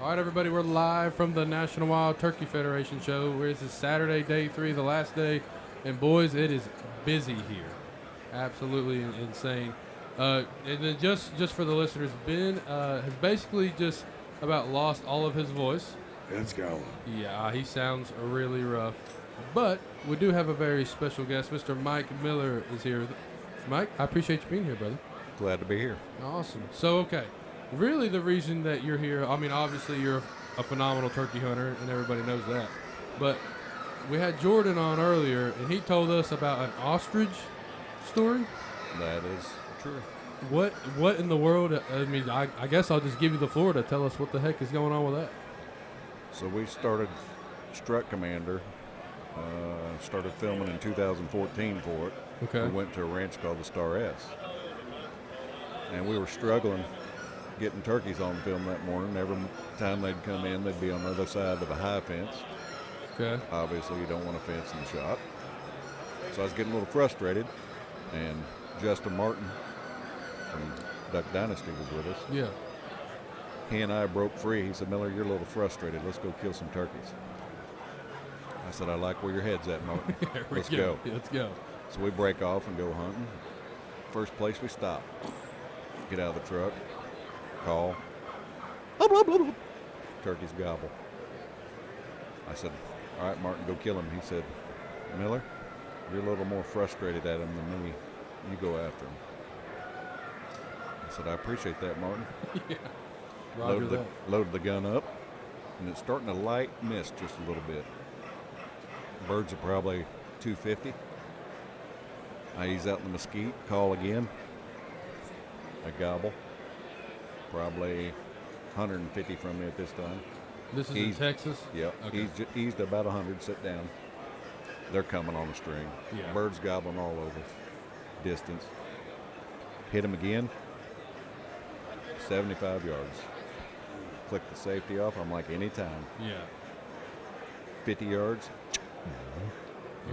All right, everybody, we're live from the National Wild Turkey Federation show. This is Saturday, day 3, the last day. And, boys, it is busy here. Absolutely insane. And then just for the listeners, Ben has basically just about lost all of his voice. It's going. Yeah, he sounds really rough. But we do have a very special guest. Mr. Mike Miller is here. Mike, I appreciate you being here, brother. Glad to be here. Awesome. So, okay. Really, the reason that you're here, I mean, obviously you're a phenomenal turkey hunter, and everybody knows that. But we had Jordan on earlier, and he told us about an ostrich story. That is true. What in the world? I mean, I guess I'll just give you the floor to tell us what the heck is going on with that. So we started Strut Commander, started filming in 2014 for it. Okay. We went to a ranch called the Star S. And we were struggling getting turkeys on film that morning. Every time they'd come in, they'd be on the other side of a high fence. Okay. Obviously, you don't want a fence in the shot. So I was getting a little frustrated, and Justin Martin from Duck Dynasty was with us. Yeah. He and I broke free. He said, Miller, you're a little frustrated. Let's go kill some turkeys. I said, I like where your head's at, Martin. Let's go. Let's go. So we break off and go hunting. First place we stop. Get out of the truck. Call. Turkeys gobble. I said, all right, Martin, go kill him. He said, Miller, you're a little more frustrated at him than me. You go after him. I said, I appreciate that, Martin. Yeah. Loaded the gun up, and it's starting to light mist just a little bit. Birds are probably 250. I ease out in the mesquite, call again. I gobble. Probably 150 from me at this time. This is in Texas? Yeah. Okay. Eased about 100, sit down. They're coming on a string. Yeah. Birds gobbling all over. Distance. Hit them again. 75 yards. Click the safety off. I'm like, anytime. Yeah. 50 yards.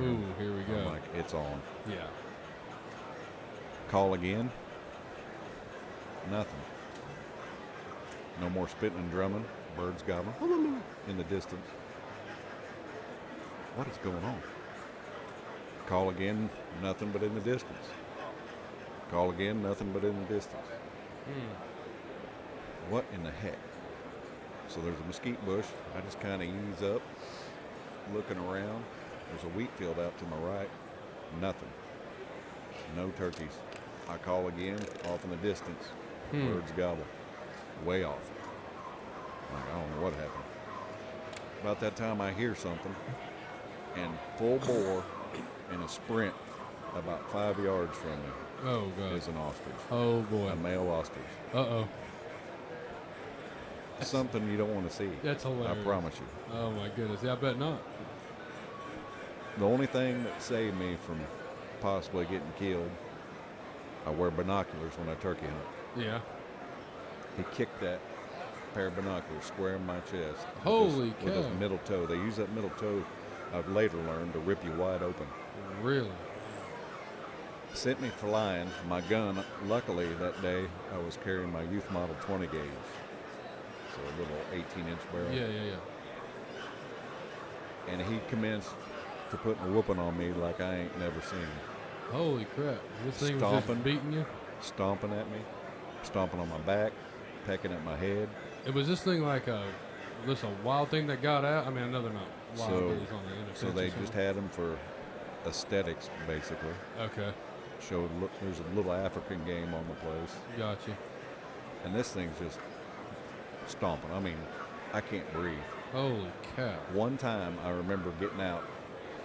Ooh, here we go. I'm like, it's on. Yeah. Call again. Nothing. No more spitting and drumming. Birds gobbling in the distance. What is going on? Call again. Nothing but in the distance. Call again. Nothing but in the distance. What in the heck? So there's a mesquite bush. I just kind of ease up, looking around. There's a wheat field out to my right. Nothing. No turkeys. I call again, off in the distance. Birds gobble. Way off. Like, I don't know what happened. About that time I hear something, and full bore in a sprint about 5 yards from me Oh, God. is an ostrich. Oh, boy. A male ostrich. Uh-oh. Something you don't want to see. That's hilarious. I promise you. Oh, my goodness. Yeah, I bet not. The only thing that saved me from possibly getting killed, I wear binoculars when I turkey hunt. Yeah. He kicked that pair of binoculars square in my chest. Holy With his cow. middle toe. They use that middle toe, I've later learned, to rip you wide open. Really? Sent me flying. My gun, luckily that day, I was carrying my youth model 20 gauge. So a little 18-inch barrel. Yeah. And he commenced to putting a whooping on me like I ain't never seen. Holy crap. This thing was just beating you? Stomping at me, stomping on my back, pecking at my head. And was this thing like a wild thing that got out? I mean, I know they're not wild, but it's on the internet. So they just had them for aesthetics, basically. Okay. Showed, look, there's a little African game on the place. Gotcha. And this thing's just stomping. I mean, I can't breathe. Holy cow. One time I remember getting out,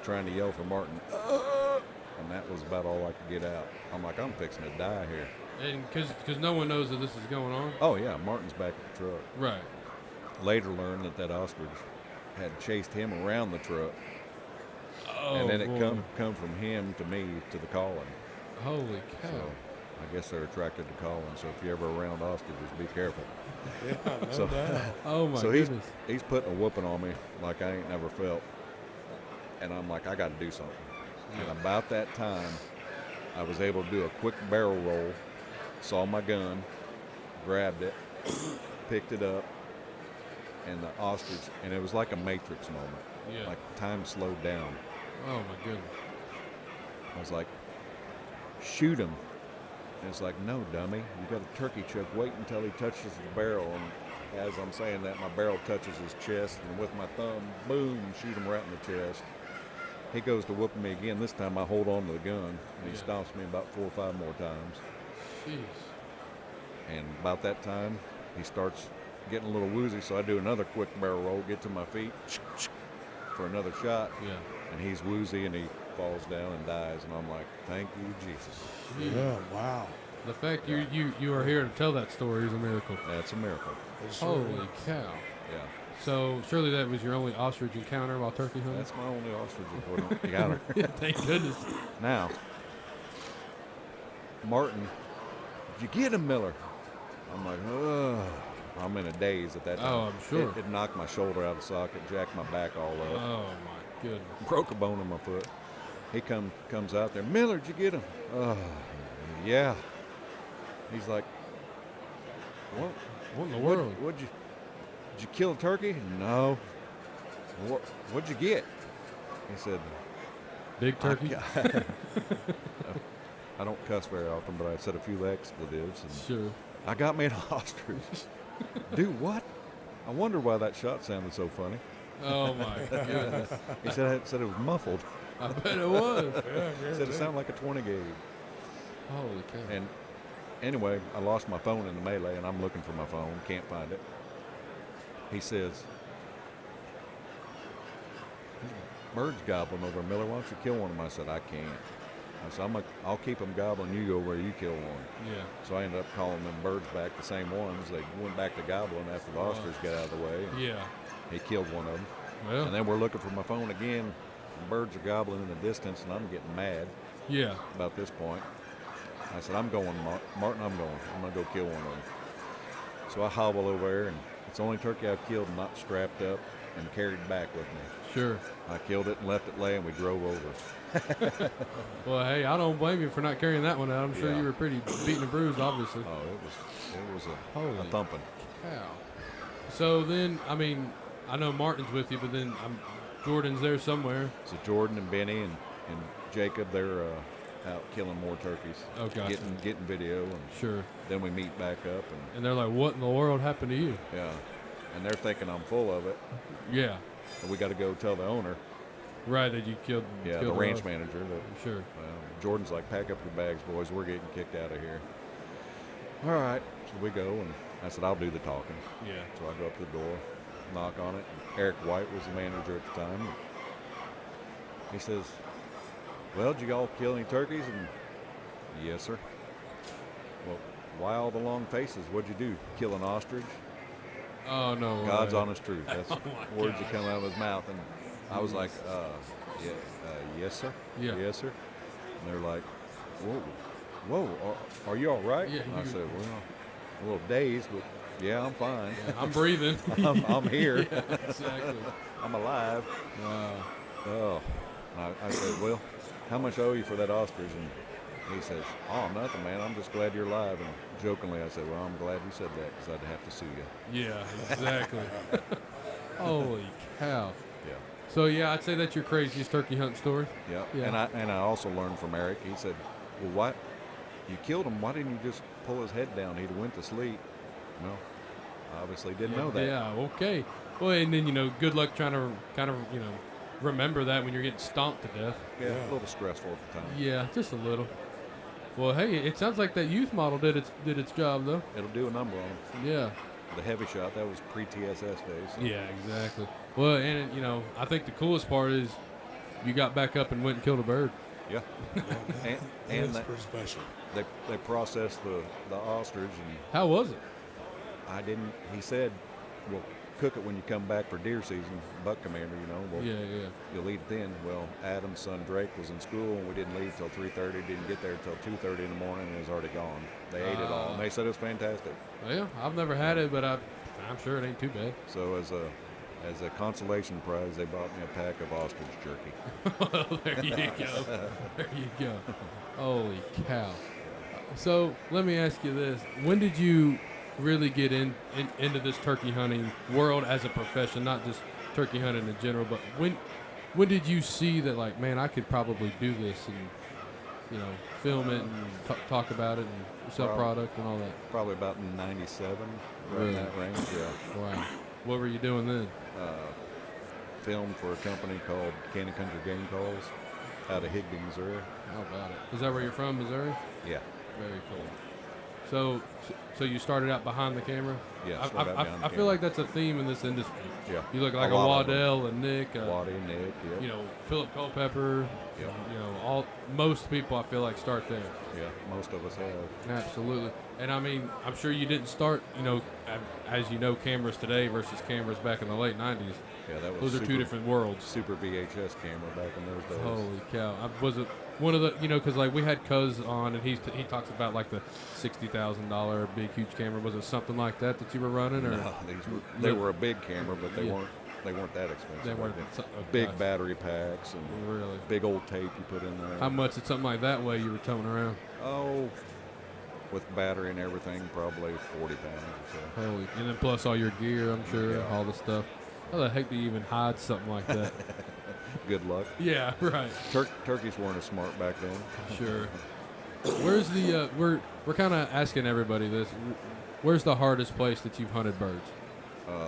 trying to yell for Martin, and that was about all I could get out. I'm like, I'm fixing to die here. And because no one knows that this is going on? Oh, yeah, Martin's back at the truck. Right. Later learned that ostrich had chased him around the truck. Oh, and then it boy. come from him to me to the calling. Holy cow. So I guess they're attracted to calling. So if you're ever around ostriches, be careful. Yeah, no So- doubt. Oh, my so goodness. he's putting a whooping on me like I ain't never felt. And I'm like, I got to do something. And about that time, I was able to do a quick barrel roll, saw my gun, grabbed it, picked it up, and the ostrich, and it was like a Matrix moment. Yeah. Like time slowed down. Oh my goodness. I was like, shoot him. And it's like, no, dummy. You got a turkey choke. Wait until he touches the barrel. And as I'm saying that, my barrel touches his chest, and with my thumb, boom, shoot him right in the chest. He goes to whooping me again. This time I hold on to the gun, and he stomps me about 4 or 5 more times. Jeez. And about that time, he starts getting a little woozy, so I do another quick barrel roll, get to my feet for another shot. Yeah. And he's woozy, and he falls down and dies. And I'm like, thank you, Jesus. Jeez. Yeah, wow. The fact you are here to tell that story is a miracle. That's a miracle. It sure Holy is. cow. Yeah. So surely that was your only ostrich encounter while turkey hunting? That's my only ostrich encounter. Yeah, thank goodness. Now, Martin, did you get him, Miller? I'm like, ugh. I'm in a daze at that time. Oh, I'm sure. It knocked my shoulder out of the socket, jacked my back all up. Oh my goodness. Broke a bone in my foot. He comes out there. Miller, did you get him? Yeah. He's like, What in the world? Did you kill a turkey? No. What'd you get? He said, Big turkey? I don't cuss very often, but I said a few expletives. And Sure. I got me an ostrich. Dude, what? I wonder why that shot sounded so funny. Oh my goodness. He said it was muffled. I bet it was. He said it sounded like a 20 gauge. Holy cow. And anyway, I lost my phone in the melee, and I'm looking for my phone, can't find it. He says, "Birds gobbling over, Miller. Why don't you kill one of them?" I said, "I can't." I said, I'll keep them gobbling. You go where you kill one. Yeah. So I ended up calling them birds back, the same ones. They went back to gobbling after the ostrich got out of the way. And Yeah. he killed one of them. Well. And then we're looking for my phone again. The birds are gobbling in the distance, and I'm getting mad Yeah. about this point. I said, I'm going, Martin, I'm going. I'm going to go kill one of them. So I hobble over there, and it's the only turkey I've killed not strapped up and carried back with me. Sure. I killed it and left it lay, and we drove over. Well, hey, I don't blame you for not carrying that one out. I'm sure Yeah. you were pretty beaten and bruised, obviously. Oh, it was a Holy thumping. cow. So then, I mean, I know Martin's with you, but then Jordan's there somewhere. So Jordan and Benny and Jacob, they're out killing more turkeys. Oh, gotcha. Getting video, and Sure. then we meet back up, And they're like, what in the world happened to you? yeah, and they're thinking I'm full of it, Yeah. and we got to go tell the owner, Right, that you killed. yeah, killed the her ranch off. manager. That, Sure. Jordan's like, pack up your bags, boys. We're getting kicked out of here. All right, so we go, and I said, I'll do the talking. Yeah. So I go up to the door, knock on it. And Eric White was the manager at the time. He says, well, did you all kill any turkeys? And yes, sir. Well, why all the long faces? What'd you do? Kill an ostrich? Oh, no way. God's honest truth. That's Oh, my words that gosh. come out of his mouth. And I was like, yes, sir. Yeah. Yes, sir. And they're like, whoa, are you all right? Yeah, And I you- said, well, a little dazed, but yeah, I'm fine. I'm breathing. I'm here. Yeah, exactly. I'm alive. Wow. Oh. And I said, well, how much I owe you for that ostrich? And he says, oh, nothing, man. I'm just glad you're alive. And jokingly, I said, well, I'm glad you said that because I'd have to sue you. Yeah, exactly. Holy cow. Yeah. So, yeah, I'd say that's your craziest turkey hunt story. Yeah. Yeah. And I also learned from Eric. He said, well, why you killed him? Why didn't you just pull his head down? He'd have went to sleep. Well, obviously didn't know that. Yeah, okay. Well, and then, good luck trying to kind of, remember that when you're getting stomped to death. Yeah, a little stressful at the time. Yeah, just a little. Well, hey, it sounds like that youth model did its job, though. It'll do a number on him. Yeah. The heavy shot, that was pre-TSS days. So. Yeah, exactly. Well, and, I think the coolest part is you got back up and went and killed a bird. Yeah. and That's that, pretty special. they processed the ostrich, and How was it? he said, well, cook it when you come back for deer season, buck commander, well, Yeah. you'll eat it then. Well, Adam's son Drake was in school, and we didn't leave till 3:30, didn't get there till 2:30 in the morning, and it was already gone. They ate it all, and they said it was fantastic. Well, I've never had it, but I'm sure it ain't too bad. So as a consolation prize, they bought me a pack of ostrich jerky. Well, there you go. There you go. Holy cow. So let me ask you this. When did you really get into this turkey hunting world as a profession, not just turkey hunting in general, but when did you see that, like, man, I could probably do this and, you know, film it and talk about it and sell product and all that? Probably about in 97, right Really? in that range, yeah. Wow. What were you doing then? Filmed for a company called Canyon Country Game Calls out of Higbee, Missouri. How about it? Is that where you're from, Missouri? Yeah. Very cool. So you started out behind the camera? Yeah, started out behind the I feel camera. like that's a theme in this industry. Yeah. You look like a lot of them. Waddell, a Nick, Waddy, Nick, yep. you know, Philip Culpepper. Yep. You know, most people I feel like start there. Yeah, most of us have. Absolutely. And I mean, I'm sure you didn't start, you know, as you know, cameras today versus cameras back in the late 90s. Yeah, that was Those are two different worlds. Super VHS camera back in those days. Holy cow. Was it one of the, you know, because like we had Cuz on and he talks about like the $60,000 big, huge camera. Was it something like that you were running? Or? No, they were a big camera, but they weren't that expensive. They weren't. Big battery packs and really big old tape you put in there. How much did something like that weigh you were towing around? Oh, with battery and everything, probably 40 pounds or so. Holy, and then plus all your gear, I'm sure, Yeah. all the stuff. How the heck do you even hide something like that? Good luck. Yeah, right. Turkeys weren't as smart back then. Sure. Where's the we're kind of asking everybody this. Where's the hardest place that you've hunted birds?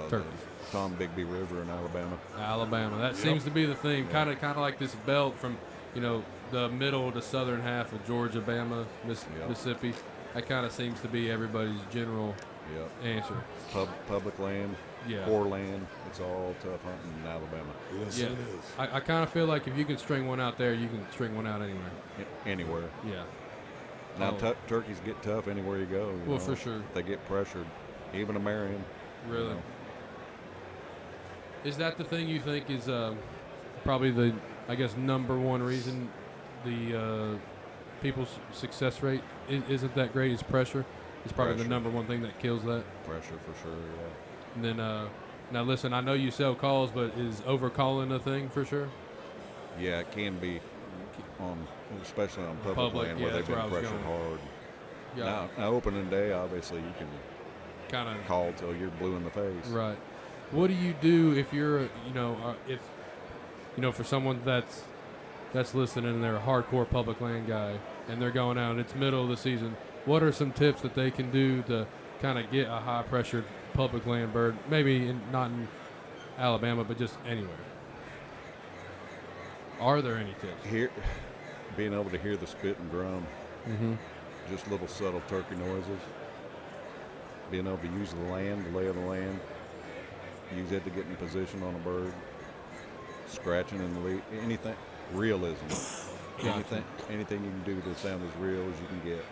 Turkeys. The Tom Bigby River in Alabama. Alabama. That seems to be the theme. Kind of like this belt from, you know, the middle to southern half of Georgia, Bama, Mississippi. That kind of seems to be everybody's general answer. Public land, poor land. It's all tough hunting in Alabama. Yes, Yeah. it is. I kind of feel like if you can string one out there, you can string one out anywhere. Anywhere. Yeah. Now turkeys get tough anywhere you go. Well, for sure. They get pressured, even a Marion. Really. You know. Is that the thing you think is probably the, I guess, number one reason the people's success rate isn't that great? Is pressure? It's probably the Pressure. number one thing that kills that. Pressure for sure. Yeah. And then, now listen, I know you sell calls, but is overcalling a thing for sure? Yeah, it can be especially on public land where they've that's where been I was pressured going. hard. Yeah. Now opening day, obviously you can Kind of. call till you're blue in the face. Right. What do you do if you're, if, for someone that's listening and they're a hardcore public land guy and they're going out and it's middle of the season? What are some tips that they can do to kind of get a high pressured public land bird? Maybe not in Alabama, but just anywhere. Are there any tips? Being able to hear the spit and drum, just little subtle turkey noises. Being able to use the land, the lay of the land, use it to get in position on a bird. Scratching in the lead, anything, realism. Gotcha. Anything you can do to sound as real as you can get.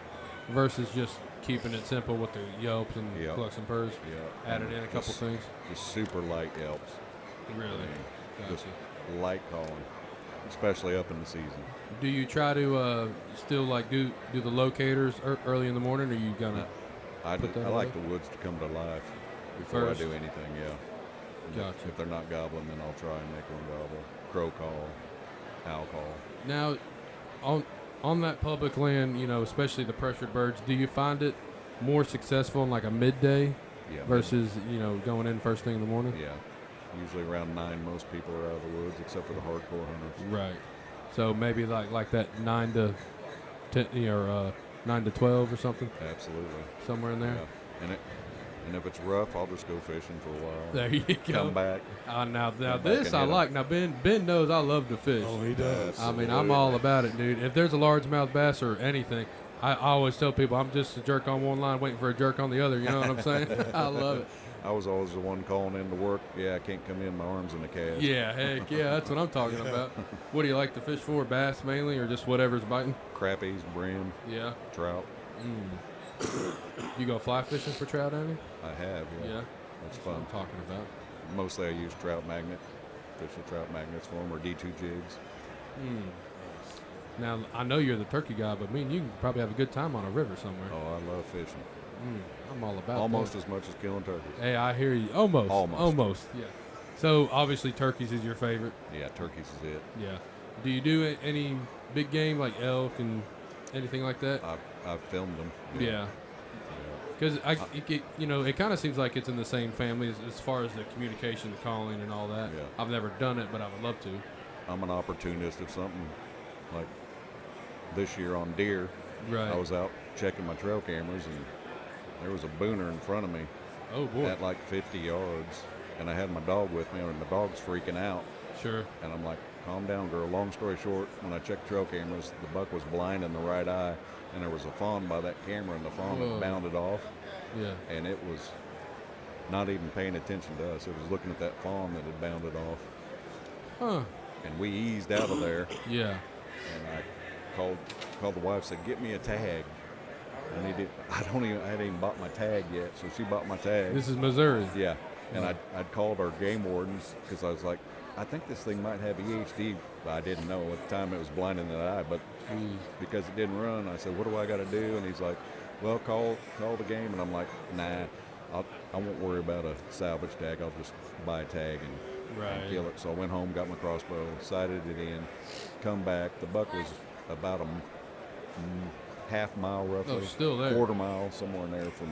Versus just keeping it simple with the yelps and clucks and purrs. Yeah. Added in a couple things. Just super light yelps. Really? Just Gotcha. light calling, especially up in the season. Do you try to still like do the locators early in the morning, or you gonna? I put that like away? the woods to come to life before First. I do anything. Yeah. Gotcha. If they're not gobbling, then I'll try and make one gobble. Crow call, owl call. Now, on that public land, especially the pressured birds, do you find it more successful in like a midday Yeah. versus going in first thing in the morning? Yeah. Usually around 9, most people are out of the woods, except for the hardcore hunters. Right. So maybe like that 9 to 10 or 9 to 12 or something, Absolutely. somewhere in there. Yeah. And if it's rough, I'll just go fishing for a while. There you go. Come back. Now back this and I hit 'em. like. Now Ben knows I love to fish. Oh, he does. I mean, I'm all about it, dude. If there's a largemouth bass or anything, I always tell people I'm just a jerk on one line waiting for a jerk on the other. You know what I'm saying? I love it. I was always the one calling in to work. Yeah, I can't come in. My arm's in the cast. Yeah, heck yeah, that's what I'm talking about. What do you like to fish for? Bass mainly, or just whatever's biting? Crappies, brim, Yeah. trout. You go fly fishing for trout, Annie? I have. Yeah. Yeah. That's That's what I'm fun. talking about. Mostly I use trout magnet. Fish the trout magnets for them or D2 jigs. Now I know you're the turkey guy, but me and you can probably have a good time on a river somewhere. Oh, I love fishing. I'm all about Almost that. as much as killing turkeys. Hey, I hear you. Almost. Yeah. So obviously turkeys is your favorite. Yeah, turkeys is it. Yeah. Do you do any big game like elk and anything like that? I've filmed them. Yeah. Because it kind of seems like it's in the same family as far as the communication, the calling, and all that. Yeah. I've never done it, but I would love to. I'm an opportunist. If something like this year on deer, Right. I was out checking my trail cameras, and there was a booner in front of me Oh boy. at like 50 yards, and I had my dog with me, and the dog's freaking out. Sure. And I'm like, calm down, girl. Long story short, when I checked trail cameras, the buck was blind in the right eye, and there was a fawn by that camera, and the fawn Whoa. had bounded off, Yeah. and it was not even paying attention to us. It was looking at that fawn that had bounded off, Huh. and we eased out of there. Yeah. And I called the wife, said, get me a tag. I hadn't even bought my tag yet, so she bought my tag. This is Missouri. Yeah. And I'd called our game wardens because I was like, I think this thing might have EHD. I didn't know at the time it was blinding the eye, but because it didn't run, I said, what do I got to do? And he's like, well, call the game. And I'm like, nah, I won't worry about a salvage tag. I'll just buy a tag and kill it. So I went home, got my crossbow, sighted it in, come back. The buck was about a half mile roughly. Oh, still there. Quarter mile, somewhere in there from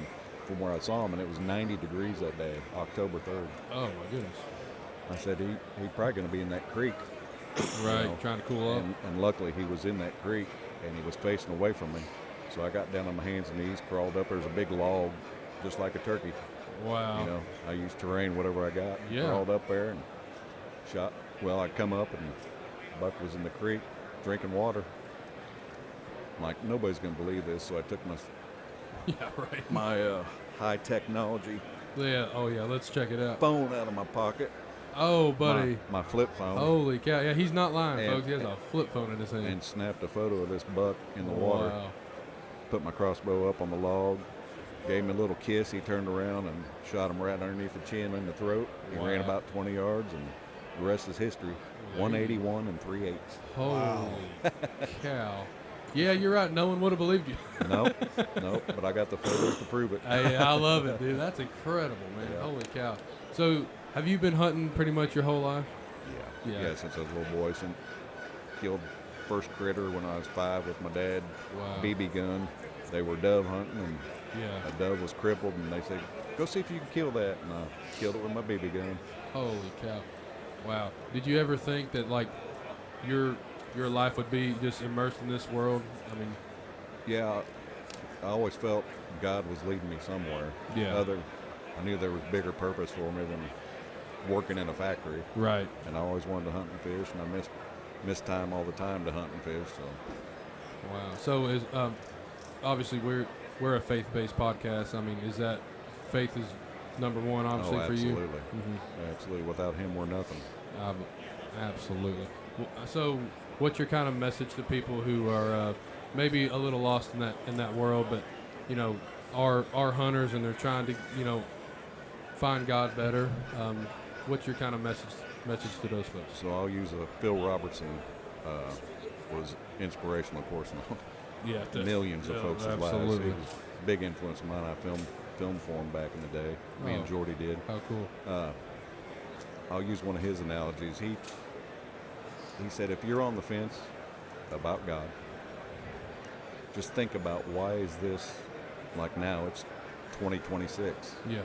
where I saw him, and it was 90 degrees that day, October 3rd. Oh my goodness. I said, he's probably going to be in that creek. Right, trying to cool up. And luckily he was in that creek, and he was facing away from me. So I got down on my hands and knees, crawled up. There's a big log, just like a turkey. Wow. You know, I used terrain, whatever I got. Yeah. Crawled up there and shot. Well, I come up, and the buck was in the creek drinking water. I'm like, nobody's going to believe this. So I took my my high technology Yeah. Oh yeah. Let's check it out. phone out of my pocket. Oh, buddy. My flip phone. Holy cow. Yeah, he's not lying, And- folks. He has a flip phone in his hand. And snapped a photo of this buck in the water. Wow. Put my crossbow up on the log. Gave him a little kiss. He turned around and shot him right underneath the chin in the throat. He ran Wow. about 20 yards, and the rest is history. 181 and 3/8. Holy cow. Yeah, you're right. No one would have believed you. Nope. But I got the photos to prove it. Hey, I love it, dude. That's incredible, man. Yeah. Holy cow. So, have you been hunting pretty much your whole life? Yeah. Yeah. Since I was a little boy. Since killed first critter when I was 5 with my dad. Wow. BB gun. They were dove hunting, and Yeah. a dove was crippled, and they said, go see if you can kill that. And I killed it with my BB gun. Holy cow. Wow. Did you ever think that, like, your life would be just immersed in this world? I mean, Yeah, I always felt God was leading me somewhere. Yeah. I knew there was bigger purpose for me than working in a factory. right. And I always wanted to hunt and fish, and I missed time all the time to hunt and fish. So Wow. So, is obviously we're a faith-based podcast. I mean, is that faith is number one, obviously, for you? absolutely. Absolutely. Without him, we're nothing. Absolutely. So, what's your kind of message to people who are maybe a little lost in that world, but are hunters and they're trying to find God better? What's your kind of message to those folks? So I'll use Phil Robertson was inspirational, of course, Yeah, millions of folks' lives. absolutely. He was a big influence of mine. I filmed for him back in the day. Me and Oh. Jordy did. How cool. I'll use one of his analogies. He said, if you're on the fence about God, just think about, why is this, like now it's 2026. Yeah.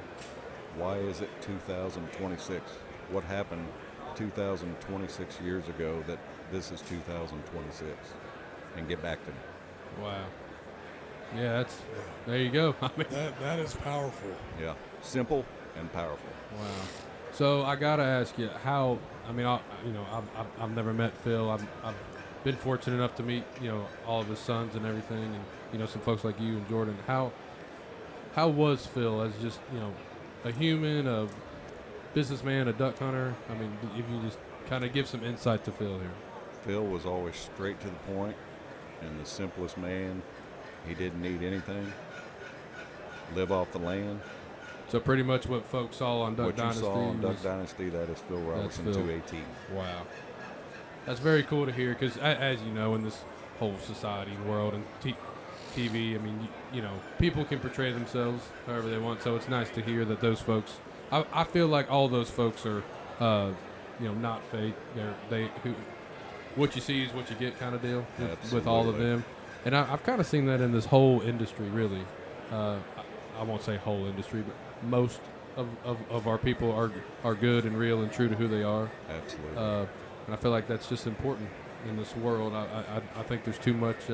Why is it 2026? What happened 2026 years ago that this is 2026? And get back to me. Wow. Yeah, there you go. I mean, That is powerful. Yeah, simple and powerful. wow. So I gotta ask you, how? I mean, I've never met Phil. I've been fortunate enough to meet all of his sons and everything, and some folks like you and Jordan. How was Phil as just a human, a businessman, a duck hunter? I mean, if you just kind of give some insight to Phil here. Phil was always straight to the point and the simplest man. He didn't need anything. Live off the land. So pretty much what folks saw on Duck What Dynasty. you saw on Duck was- Dynasty, that is Phil Robertson, Phil. 218. Wow. That's very cool to hear because, as you know, in this whole society and world and TV, I mean, people can portray themselves however they want. So it's nice to hear that those folks, I feel like all those folks are, not fake. What you see is what you get kind of deal with all of Absolutely. them. And I've kind of seen that in this whole industry, really. I won't say whole industry, but most of our people are good and real and true to who they are. Absolutely. And I feel like that's just important in this world. I think there's too much,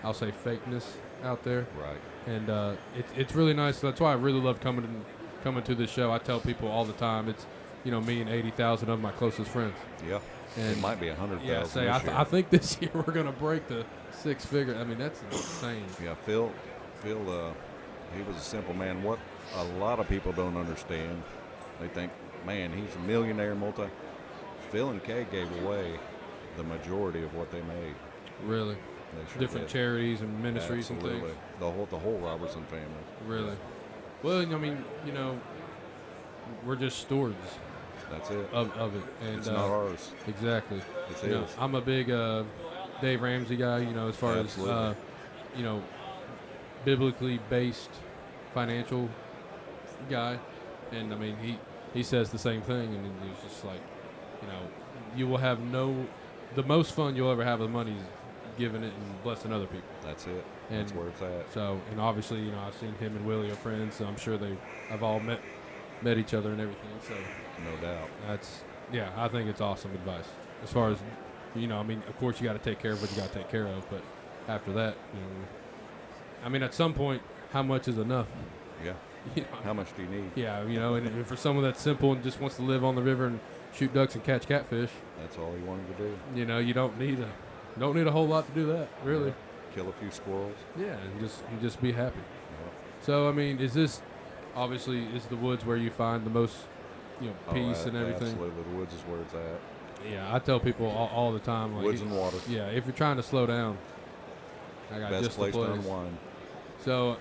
I'll say, fakeness out there. Right. And it's really nice. That's why I really love coming to this show. I tell people all the time, it's, me and 80,000 of my closest friends. Yeah. And it might be 100,000. Yeah, say I think this year we're gonna break the 6 figure. I mean, that's insane. Yeah, Phil, he was a simple man. What a lot of people don't understand, they think, man, he's a millionaire, Phil and Kay gave away the majority of what they made. Really? They sure Different did. charities and ministries Absolutely. and things. The whole Robertson family. Really? Well, I mean, we're just stewards. That's it. Of it. And it's not ours. Exactly. It's his. I'm a big Dave Ramsey guy, as far Absolutely. as, biblically based financial guy. And, I mean, he says the same thing. And he's just like, you will have the most fun you'll ever have with money is giving it and blessing other people. That's it. And that's where it's at. So, and obviously, I've seen him and Willie are friends, so I'm sure I've all met each other and everything. So, no doubt. I think it's awesome advice. As far as, of course you got to take care of what you got to take care of, but after that, I mean, at some point, how much is enough? Yeah. How much do you need? Yeah, and for someone that's simple and just wants to live on the river and shoot ducks and catch catfish, that's all he wanted to do. You don't need a whole lot to do that, really. Yeah. Kill a few squirrels. Yeah, and just be happy. Yeah. So, I mean, is the woods where you find the most, peace and everything? Absolutely, the woods is where it's at. Yeah, I tell people all the time, like, woods and water. Yeah, if you're trying to slow down, I got Best just place the place. to unwind. So,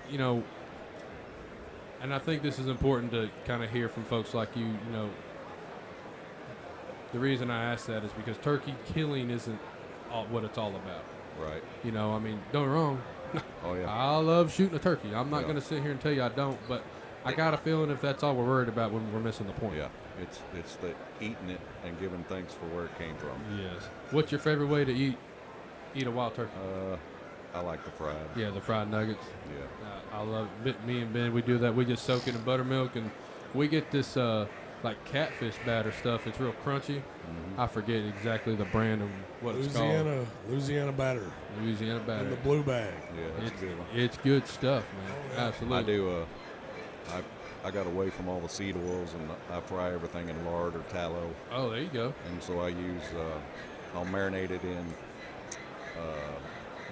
and I think this is important to kind of hear from folks like you. The reason I ask that is because turkey killing isn't what it's all about. Right. I mean, don't get me wrong. Oh yeah. I love shooting a turkey. I'm not Yeah. going to sit here and tell you I don't, but I got a feeling if that's all we're worried about, we're missing the point. Yeah. It's the eating it and giving thanks for where it came from. Yes. What's your favorite way to eat a wild turkey? I like the fried. Yeah, the fried nuggets. Yeah. I love it. Me and Ben, we do that. We just soak it in buttermilk, and we get this like catfish batter stuff. It's real crunchy. Mm-hmm. I forget exactly the brand of what it's called. Louisiana batter. Louisiana batter. In the blue bag. Yeah, that's a good one. It's good stuff, man. Yeah. Absolutely. I do. I got away from all the seed oils, and I fry everything in lard or tallow. Oh, there you go. And so I use, I'll marinate it in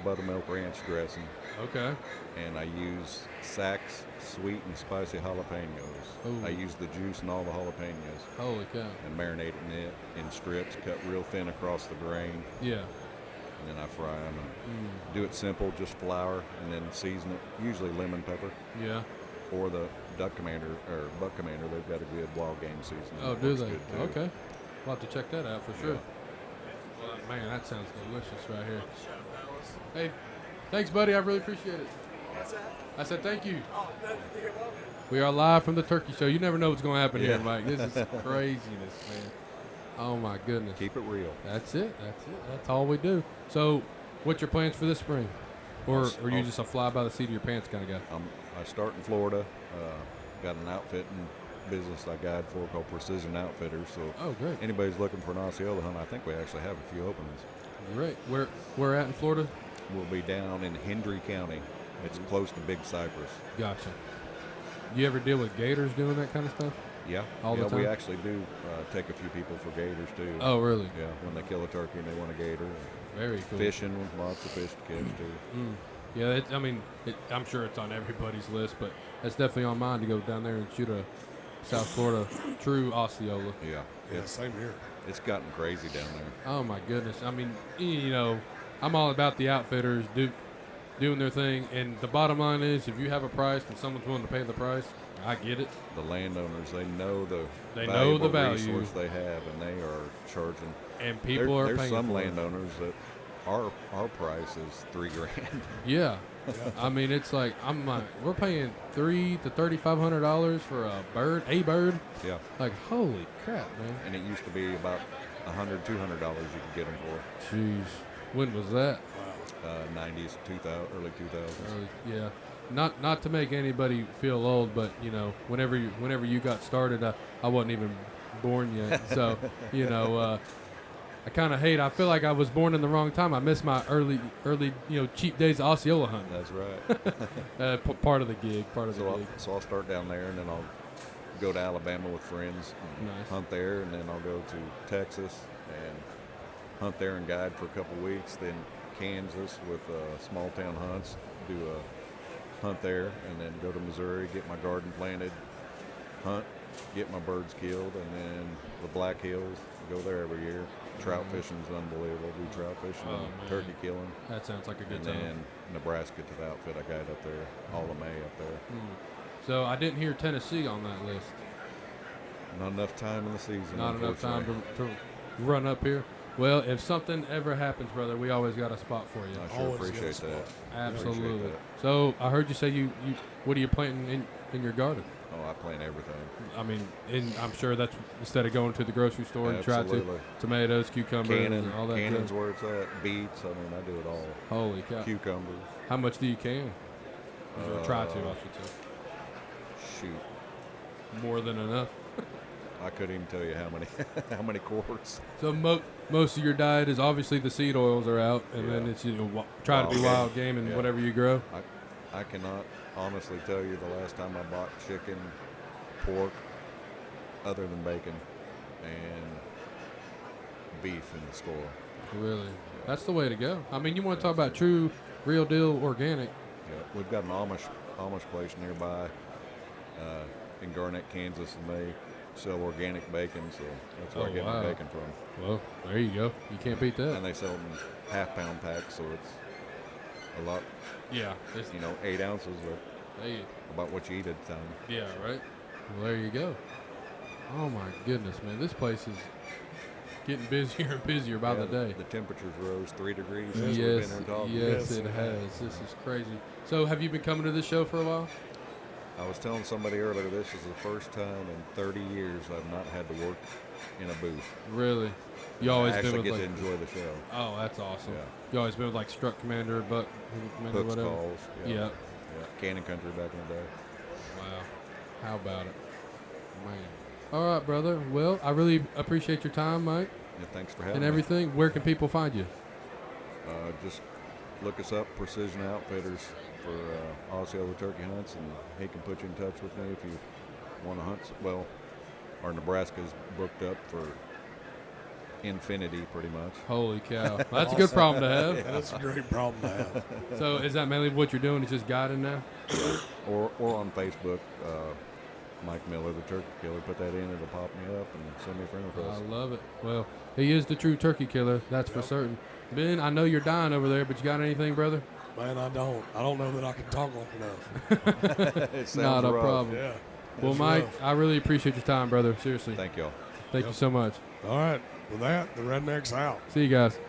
buttermilk ranch dressing, Okay. and I use Sachs sweet and spicy jalapenos. Ooh. I use the juice and all the jalapenos Holy cow. and marinate it in strips, cut real thin across the grain, Yeah. and then I fry them. And do it simple, just flour, and then season it, usually lemon pepper. Yeah. Or the Buck Commander, they've got a good wild game seasoning. Oh, that do works they? good, too. Okay. We'll have to check that out for sure. Yeah. Well, man, that sounds delicious right here. Hey, thanks, buddy. I really appreciate it. What's that? I said thank you. Oh, no, you're welcome. We are live from the turkey show. You never know what's going to happen Yeah. here, Mike. This is craziness, man. Oh, my goodness. Keep it real. That's it. That's all we do. So, what's your plans for this spring? Or are you just a fly by the seat of your pants kind of guy? I start in Florida. Got an outfitting business I guide for called Precision Outfitters. So Oh, great. anybody's looking for an Osceola hunt, I think we actually have a few openings. Great. Where at in Florida? We'll be down in Hendry County. It's close to Big Cypress. Gotcha. Do you ever deal with gators doing that kind of stuff? Yeah. All the yeah, we time? actually do take a few people for gators too. Oh, really? Yeah, when they kill a turkey and they want a gator. Very cool. Fishing, lots of fish to catch too. Yeah, I'm sure it's on everybody's list, but it's definitely on mine to go down there and shoot a South Florida true Osceola. Yeah. Yeah, same here. It's gotten crazy down there. Oh, my goodness. I mean, I'm all about the outfitters doing their thing, and the bottom line is if you have a price and someone's willing to pay the price, I get it. The landowners, they know the valuable value. resource they have, and they are charging. And people are There's paying some for it. landowners that our price is $3,000. Yeah. I mean, it's like we're paying $300 to $3,500 for a bird. Yeah, Like, holy crap, man! and it used to be about $100, $200 you could get them for. Jeez, when was that? 90s, 2000, early 2000s. Yeah. not to make anybody feel old, but you know, whenever you got started, I wasn't even born yet. So you know, I kind of hate. I feel like I was born in the wrong time. I missed my early cheap days of Osceola hunting. That's right. Part of the gig. So I'll start down there, and then I'll go to Alabama with friends, and Nice. hunt there, and then I'll go to Texas and hunt there and guide for a couple weeks. Then Kansas with small town hunts, do a hunt there, and then go to Missouri, get my garden planted, hunt, get my birds killed, and then the Black Hills, go there every year. Trout fishing's unbelievable. Do trout fishing, Oh, and man. turkey killing, That sounds like a good and time. then Nebraska to the outfit I guide up there, all of May up there. So I didn't hear Tennessee on that list. Not enough time in the season. Not enough time unfortunately. to run up here. Well, if something ever happens, brother, we always got a spot for you. I sure Always appreciate got a that. spot. Absolutely. Appreciate that. So I heard you say you what are you planting in your garden? Oh, I plant everything. I mean, I'm sure that's instead of going to the grocery store and try to Absolutely. tomatoes, cucumbers, and all that. Cannon's good. where it's at. Beets. I mean, I do it all. Holy cow! Cucumbers. How much do you can? Or try to, I should say. Shoot, More than enough. I couldn't even tell you how many how many quarts. So most of your diet is obviously the seed oils are out, and then Yeah. it's try to be Wild wild game. game and Yeah. whatever you grow. I cannot honestly tell you the last time I bought chicken, pork, other than bacon, and beef in the store. Really, that's the way to go. I mean, you want to talk about true, real deal, organic. Yeah, we've got an Amish place nearby in Garnett, Kansas, and they sell organic bacon, so that's where Oh, I get wow. my bacon from. Well, there you go. You can't beat that. And they sell them in half-pound packs, so it's a lot, Yeah. 8 ounces of Hey, about what you eat at a time. yeah, right. Well, there you go. Oh my goodness, man, this place is getting busier and busier by the day. The temperatures rose 3 degrees since we've been Yes, here talking. yes, Yes, it it has. has. This is crazy. So, have you been coming to this show for a while? I was telling somebody earlier, this is the first time in 30 years I've not had to work in a booth. Really? You always I been actually with get like? to enjoy the show. Oh, that's awesome. Yeah. You always been with like Struck Commander, Buck Commander, Hooks whatever. calls. Yeah. Yeah. Cannon Country back in the day. Wow. How about it, man? All right, brother. Well, I really appreciate your time, Mike, Yeah, thanks for having and me. everything. Where can people find you? Just look us up, Precision Outfitters, for Osceola turkey hunts, and he can put you in touch with me if you want to hunt. Well, our Nebraska's booked up for infinity, pretty much. Holy cow, that's a good problem to have. That's a great problem to have. So, is that mainly what you're doing? Is just guiding now? Or on Facebook, Mike Miller, the turkey killer. Put that in, it'll pop me up and send me a friend I request. love it. Well, he is the true turkey killer. That's for certain. Ben, I know you're dying over there, but you got anything, brother? Man, I don't know that I can talk long enough. It sounds Not a rough. problem. Yeah. Well, it's Mike, rough. I really appreciate your time, brother. Seriously. Thank y'all. Thank you so much. All right. With that, the redneck's out. See you guys.